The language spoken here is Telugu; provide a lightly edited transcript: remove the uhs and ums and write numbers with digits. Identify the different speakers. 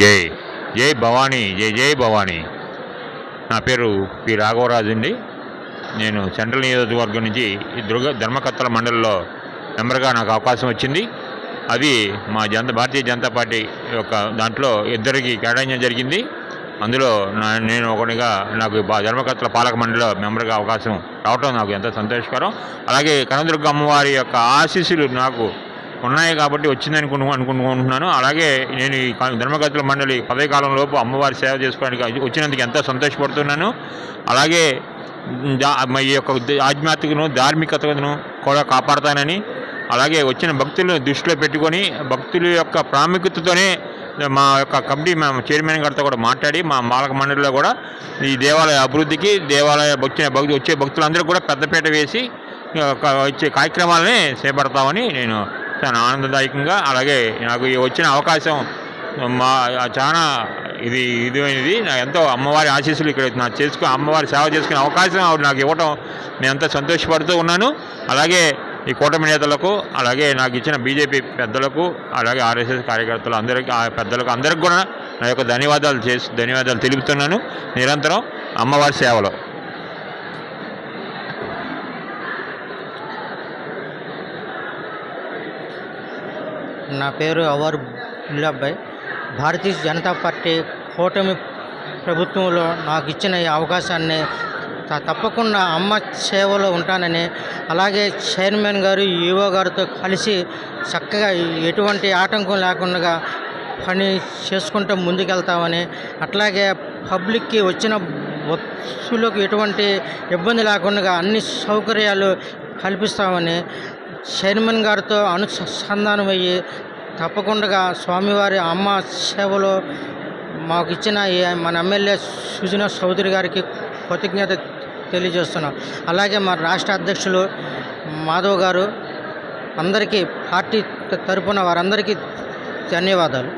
Speaker 1: జై జై భవానీ, జై జై భవానీ. నా పేరు పి రాఘవరాజు అండి. నేను సెంట్రల్ నియోజకవర్గం నుంచి ఈ ధర్మకర్తల మండలిలో మెంబర్గా నాకు అవకాశం వచ్చింది. అది మా భారతీయ జనతా పార్టీ యొక్క దాంట్లో ఇద్దరికి కేటాయించడం జరిగింది. అందులో నేను ఒకటిగా నాకు ధర్మకర్తల పాలక మండలిలో మెంబర్గా అవకాశం రావటం నాకు ఎంతో సంతోషకరం. అలాగే కనకదుర్గ అమ్మవారి యొక్క ఆశీస్సులు నాకు ఉన్నాయి కాబట్టి వచ్చిందని అనుకుంటున్నాను. అలాగే నేను ఈ ధర్మకర్తల మండలి పదవి కాలంలోపు అమ్మవారి సేవ చేసుకోవడానికి వచ్చినందుకు ఎంతో సంతోషపడుతున్నాను. అలాగే ఈ యొక్క ఆధ్యాత్మికను ధార్మికతను కూడా కాపాడతానని, అలాగే వచ్చిన భక్తులను దృష్టిలో పెట్టుకొని భక్తుల యొక్క ప్రాముఖ్యతతోనే మా యొక్క కమిటీ చైర్మన్ గారితో కూడా మాట్లాడి మా పాలక మండలిలో కూడా ఈ దేవాలయ అభివృద్ధికి వచ్చే భక్తులందరూ కూడా పెద్దపీట వేసి వచ్చే కార్యక్రమాలని చేపడతామని నేను చాలా ఆనందదాయకంగా, అలాగే నాకు వచ్చిన అవకాశం చాలా ఇదిమైనది. నాకు ఎంతో అమ్మవారి ఆశీస్సులు ఇక్కడ నాకు అమ్మవారి సేవ చేసుకునే అవకాశం ఆవిడ నాకు ఇవ్వటం నేను ఎంతో సంతోషపడుతూ ఉన్నాను. అలాగే ఈ కూటమి నేతలకు, అలాగే నాకు ఇచ్చిన బీజేపీ పెద్దలకు, అలాగే ఆర్ఎస్ఎస్ కార్యకర్తలు పెద్దలకు అందరికి కూడా నా యొక్క ధన్యవాదాలు తెలుపుతున్నాను. నిరంతరం అమ్మవారి సేవలో.
Speaker 2: నా పేరు అవర్ బుల్లాబాయ్. భారతీయ జనతా పార్టీ కూటమి ప్రభుత్వంలో నాకు ఇచ్చిన ఈ అవకాశాన్ని తప్పకుండా అమ్మ సేవలో ఉంటానని, అలాగే చైర్మన్ గారు ఈఓ గారితో కలిసి చక్కగా ఎటువంటి ఆటంకం లేకుండా పని చేసుకుంటూ ముందుకెళ్తామని, అట్లాగే పబ్లిక్కి వచ్చిన బస్సులకు ఎటువంటి ఇబ్బంది లేకుండా అన్ని సౌకర్యాలు కల్పిస్తామని చైర్మన్ గారితో అనుసంధానమయ్యి తప్పకుండా స్వామివారి అమ్మ సేవలో మాకు ఇచ్చిన మన ఎమ్మెల్యే సుజనా చౌదరి గారికి కృతజ్ఞత తెలియజేస్తున్నాం. అలాగే మా రాష్ట్ర అధ్యక్షులు మాధవ్ గారు అందరికీ పార్టీ తరపున వారందరికీ ధన్యవాదాలు.